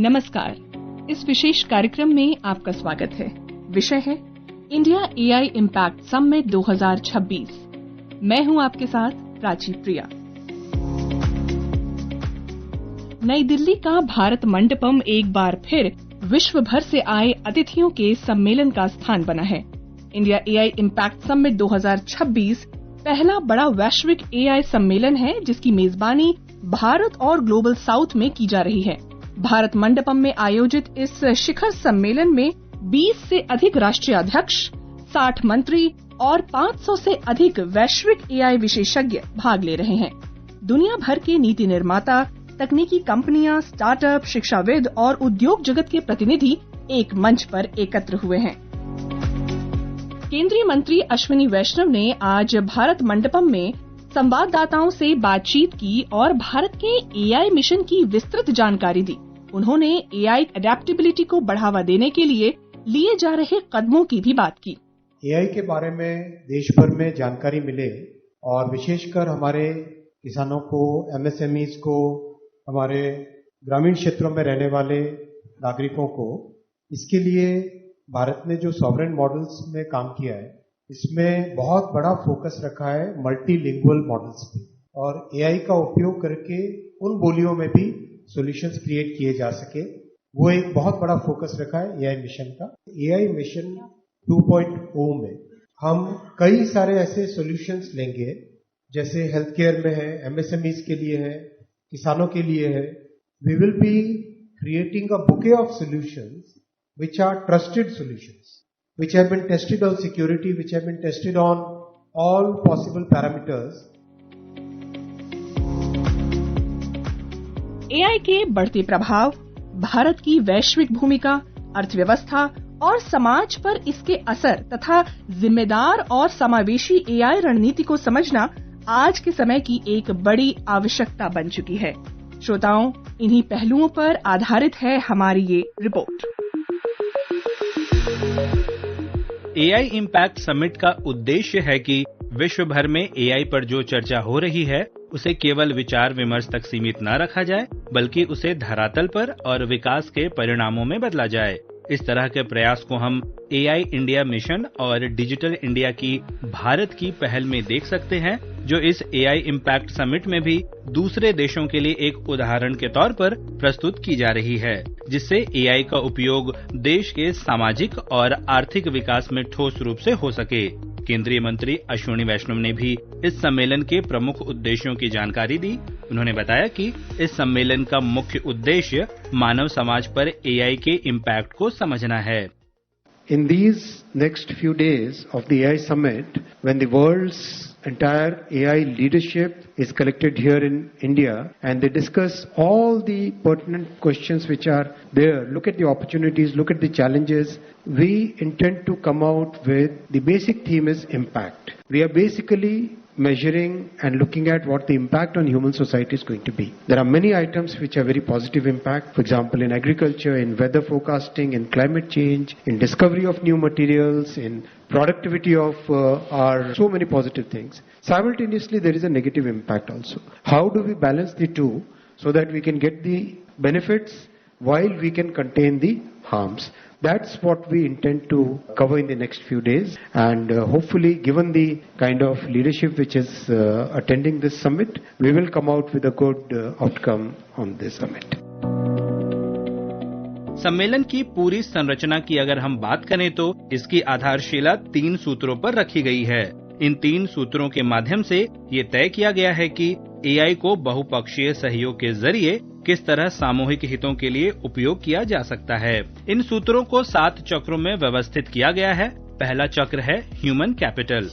नमस्कार। इस विशेष कार्यक्रम में आपका स्वागत है। विषय है इंडिया एआई इम्पैक्ट समिट 2026। मैं हूं आपके साथ प्राची प्रिया। नई दिल्ली का भारत मंडपम एक बार फिर विश्व भर से आए अतिथियों के सम्मेलन का स्थान बना है। इंडिया एआई इम्पैक्ट समिट 2026 पहला बड़ा वैश्विक एआई सम्मेलन है जिसकी मेजबानी भारत और ग्लोबल साउथ में की जा रही है। भारत मंडपम में आयोजित इस शिखर सम्मेलन में 20 से अधिक राष्ट्रीय अध्यक्ष, 60 मंत्री और 500 से अधिक वैश्विक एआई विशेषज्ञ भाग ले रहे हैं। दुनिया भर के नीति निर्माता, तकनीकी कंपनियां, स्टार्टअप, शिक्षाविद और उद्योग जगत के प्रतिनिधि एक मंच पर एकत्र हुए हैं। केंद्रीय मंत्री अश्विनी वैष्णव ने आज भारत मंडपम में संवाददाताओं से बातचीत की और भारत के एआई मिशन की विस्तृत जानकारी दी। उन्होंने एआई अडेप्टेबिलिटी को बढ़ावा देने के लिए जा रहे कदमों की भी बात की। एआई के बारे में देश भर में जानकारी मिले और विशेषकर हमारे किसानों को, एमएसएमईज को, हमारे ग्रामीण क्षेत्रों में रहने वाले नागरिकों को, इसके लिए भारत ने जो सॉवरेन मॉडल्स में काम किया है, इसमें बहुत बड़ा फोकस रखा है मल्टीलिंगुअल मॉडल्स पे और एआई का उपयोग करके उन बोलियों में भी सॉल्यूशंस क्रिएट किए जा सके, वो एक बहुत बड़ा फोकस रखा है एआई मिशन का। एआई मिशन 2.0 में हम कई सारे ऐसे सॉल्यूशंस लेंगे जैसे हेल्थ केयर में है, एमएसएमईज के लिए है, किसानों के लिए है। We will be creating a bouquet of solutions which are trusted solutions, which have been tested on security, which have been tested on all possible parameters. AI के बढ़ते प्रभाव, भारत की वैश्विक भूमिका, अर्थव्यवस्था और समाज पर इसके असर तथा जिम्मेदार और समावेशी एआई रणनीति को समझना आज के समय की एक बड़ी आवश्यकता बन चुकी है। श्रोताओं, इन्हीं पहलुओं पर आधारित है हमारी ये रिपोर्ट। एआई इम्पैक्ट समिट का उद्देश्य है कि विश्व भर में एआई पर जो चर्चा हो रही है उसे केवल विचार विमर्श तक सीमित न रखा जाए, बल्कि उसे धरातल पर और विकास के परिणामों में बदला जाए। इस तरह के प्रयास को हम एआई इंडिया मिशन और डिजिटल इंडिया की भारत की पहल में देख सकते हैं, जो इस एआई इम्पैक्ट समिट में भी दूसरे देशों के लिए एक उदाहरण के तौर पर प्रस्तुत की जा रही है, जिससे एआई का उपयोग देश के सामाजिक और आर्थिक विकास में ठोस रूप से हो सके। केंद्रीय मंत्री अश्विनी वैष्णव ने भी इस सम्मेलन के प्रमुख उद्देश्यों की जानकारी दी। उन्होंने बताया कि इस सम्मेलन का मुख्य उद्देश्य मानव समाज पर एआई के इम्पैक्ट को समझना है। In these next few days of the AI summit, when the world's entire AI leadership is collected here in India and they discuss all the pertinent questions which are there, look at the opportunities, look at the challenges, we intend to come out with the basic theme is impact. We are basically measuring and looking at what the impact on human society is going to be. There are many items which have very positive impact. For example, in agriculture, in weather forecasting, in climate change, in discovery of new materials, in productivity of so many positive things. Simultaneously, there is a negative impact also. How do we balance the two so that we can get the benefits while we can contain the harms? That's what we intend to cover in the next few days, and hopefully, given the kind of leadership which is attending this summit, we will come out with a good outcome on this summit. सम्मेलन की पूरी संरचना की अगर हम बात करें तो इसकी आधारशिला 3 सूत्रों पर रखी गई है। इन 3 सूत्रों के माध्यम से ये तय किया गया है कि एआई को बहुपक्षीय सहयोग के जरिए किस तरह सामूहिक हितों के लिए उपयोग किया जा सकता है। इन सूत्रों को 7 चक्रों में व्यवस्थित किया गया है। पहला चक्र है ह्यूमन कैपिटल।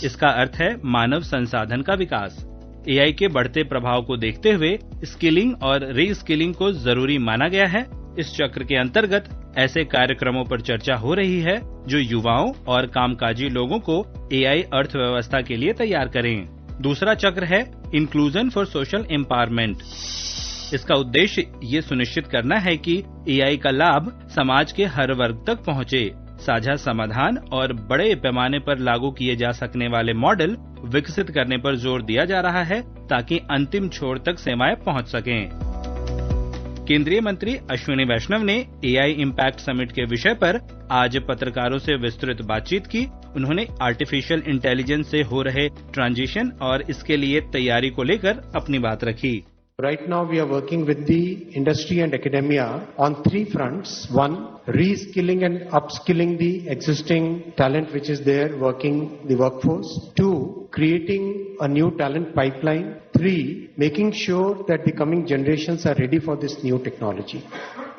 इसका अर्थ है मानव संसाधन का विकास। एआई के बढ़ते प्रभाव को देखते हुए स्किलिंग और रीस्किलिंग को जरूरी माना गया है। इस चक्र के अंतर्गत ऐसे कार्यक्रमों पर चर्चा हो रही है जो युवाओं और कामकाजी लोगों को एआई अर्थव्यवस्था के लिए तैयार करें। दूसरा चक्र है इंक्लूजन फॉर सोशल एम्पावरमेंट। इसका उद्देश्य ये सुनिश्चित करना है कि एआई का लाभ समाज के हर वर्ग तक पहुंचे। साझा समाधान और बड़े पैमाने पर लागू किए जा सकने वाले मॉडल विकसित करने पर जोर दिया जा रहा है ताकि अंतिम छोर तक सेवाएं पहुंच सकें। केंद्रीय मंत्री अश्विनी वैष्णव ने एआई इम्पैक्ट समिट के विषय पर आज पत्रकारों से विस्तृत बातचीत की। उन्होंने आर्टिफिशियल इंटेलिजेंस से हो रहे ट्रांजिशन और इसके लिए तैयारी को लेकर अपनी बात रखी। Right now we are working with the industry and academia on 3 fronts. 1, reskilling and upskilling the existing talent which is there working the workforce. 2, creating a new talent pipeline. 3, making sure that the coming generations are ready for this new technology.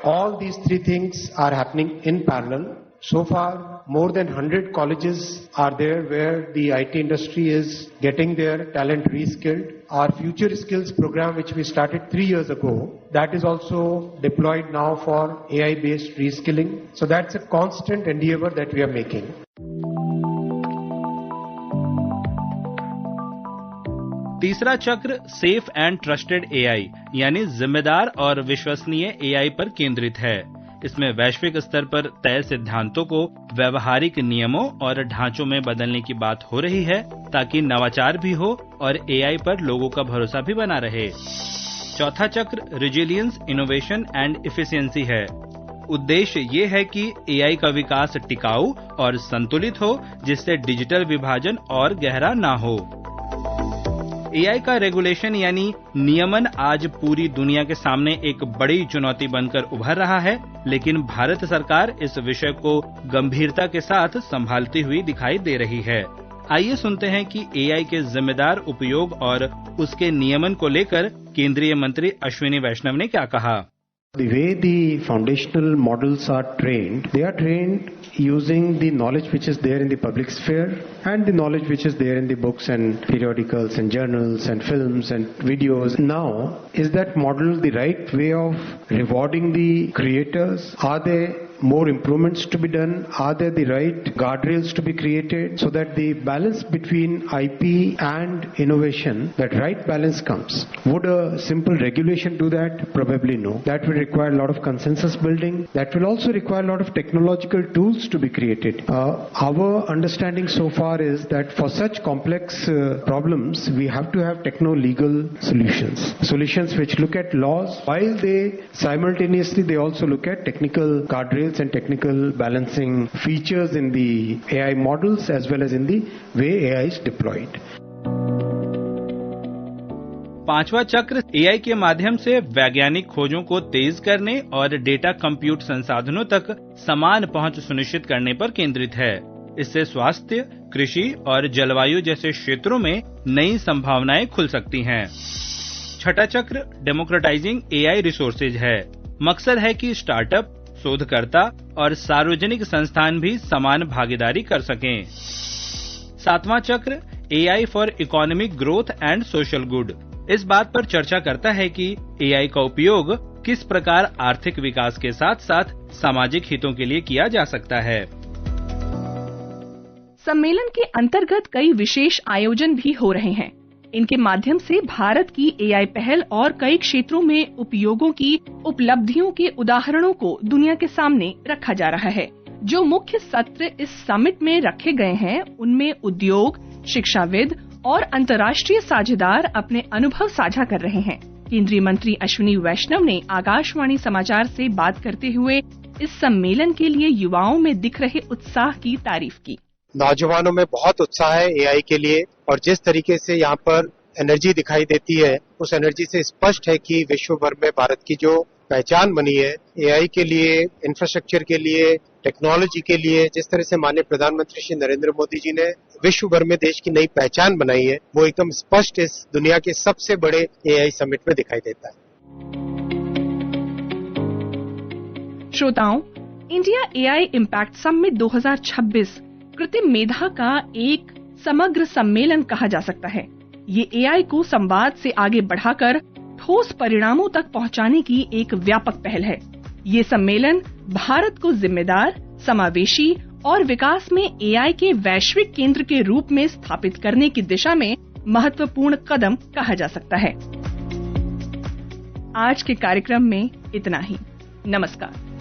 All these 3 things are happening in parallel. So far, more than 100 colleges are there where the IT industry is getting their talent reskilled. Our Future Skills program, which we started 3 years ago, that is also deployed now for AI-based reskilling. So that's a constant endeavor that we are making. तीसरा चक्र safe and trusted AI यानी जिम्मेदार और विश्वसनीय AI पर केंद्रित है। इसमें वैश्विक स्तर पर तय सिद्धांतों को व्यवहारिक नियमों और ढांचों में बदलने की बात हो रही है ताकि नवाचार भी हो और एआई पर लोगों का भरोसा भी बना रहे। चौथा चक्र रेजिलियंस, इनोवेशन एंड एफिशिएंसी है। उद्देश्य ये है कि एआई का विकास टिकाऊ और संतुलित हो, जिससे डिजिटल विभाजन और गहरा ना हो। एआई का रेगुलेशन यानी नियमन आज पूरी दुनिया के सामने एक बड़ी चुनौती बनकर उभर रहा है, लेकिन भारत सरकार इस विषय को गंभीरता के साथ संभालती हुई दिखाई दे रही है। आइए सुनते हैं कि एआई के जिम्मेदार उपयोग और उसके नियमन को लेकर केंद्रीय मंत्री अश्विनी वैष्णव ने क्या कहा। The way the foundational models are trained using the knowledge which is there in the public sphere and the knowledge which is there in the books and periodicals and journals and films and videos. Now, is that model the right way of rewarding the creators? Are there more improvements to be done? Are there the right guardrails to be created so that the balance between IP and innovation, that right balance comes? Would a simple regulation do that? Probably no. That will require a lot of consensus building. That will also require a lot of technological tools to be created. Our understanding so far is that for such complex problems, we have to have techno-legal solutions. Solutions which look at laws while they simultaneously they also look at technical guardrails and technical balancing features in the AI models as well as in the way AI is deployed. पांचवा चक्र AI के माध्यम से वैज्ञानिक खोजों को तेज करने और डेटा कंप्यूट संसाधनों तक समान पहुंच सुनिश्चित करने पर केंद्रित है। इससे स्वास्थ्य, कृषि और जलवायु जैसे क्षेत्रों में नई संभावनाएं खुल सकती हैं। छठा चक्र डेमोक्रेटाइजिंग एआई रिसोर्सेज है। मकसद है कि स्टार्टअप, शोधकर्ता और सार्वजनिक संस्थान भी समान भागीदारी कर सकें। सातवां चक्र AI for economic growth and social good इस बात पर चर्चा करता है कि एआई का उपयोग किस प्रकार आर्थिक विकास के साथ साथ सामाजिक हितों के लिए किया जा सकता है। सम्मेलन के अंतर्गत कई विशेष आयोजन भी हो रहे हैं। इनके माध्यम से भारत की एआई पहल और कई क्षेत्रों में उपयोगों की उपलब्धियों के उदाहरणों को दुनिया के सामने रखा जा रहा है। जो मुख्य सत्र इस समिट में रखे गए हैं, उनमें उद्योग, शिक्षाविद और अंतर्राष्ट्रीय साझेदार अपने अनुभव साझा कर रहे हैं। केंद्रीय मंत्री अश्विनी वैष्णव ने आकाशवाणी समाचार से बात करते हुए इस सम्मेलन के लिए युवाओं में दिख रहे उत्साह की तारीफ की। नौजवानों में बहुत उत्साह है एआई के लिए और जिस तरीके से यहाँ पर एनर्जी दिखाई देती है, उस एनर्जी से स्पष्ट है कि विश्व भर में भारत की जो पहचान बनी है एआई के लिए, इंफ्रास्ट्रक्चर के लिए, टेक्नोलॉजी के लिए, जिस तरह से माननीय प्रधानमंत्री श्री नरेंद्र मोदी जी ने विश्व भर में देश की नई पहचान बनाई है, वो एकदम स्पष्ट इस दुनिया के सबसे बड़े एआई समिट में दिखाई देता है। श्रोताओं, इंडिया एआई इम्पैक्ट समिट 2026 कृत्रिम मेधा का एक समग्र सम्मेलन कहा जा सकता है। ये एआई को संवाद से आगे बढ़ाकर ठोस परिणामों तक पहुंचाने की एक व्यापक पहल है। ये सम्मेलन भारत को जिम्मेदार, समावेशी और विकास में एआई के वैश्विक केंद्र के रूप में स्थापित करने की दिशा में महत्वपूर्ण कदम कहा जा सकता है। आज के कार्यक्रम में इतना ही। नमस्कार।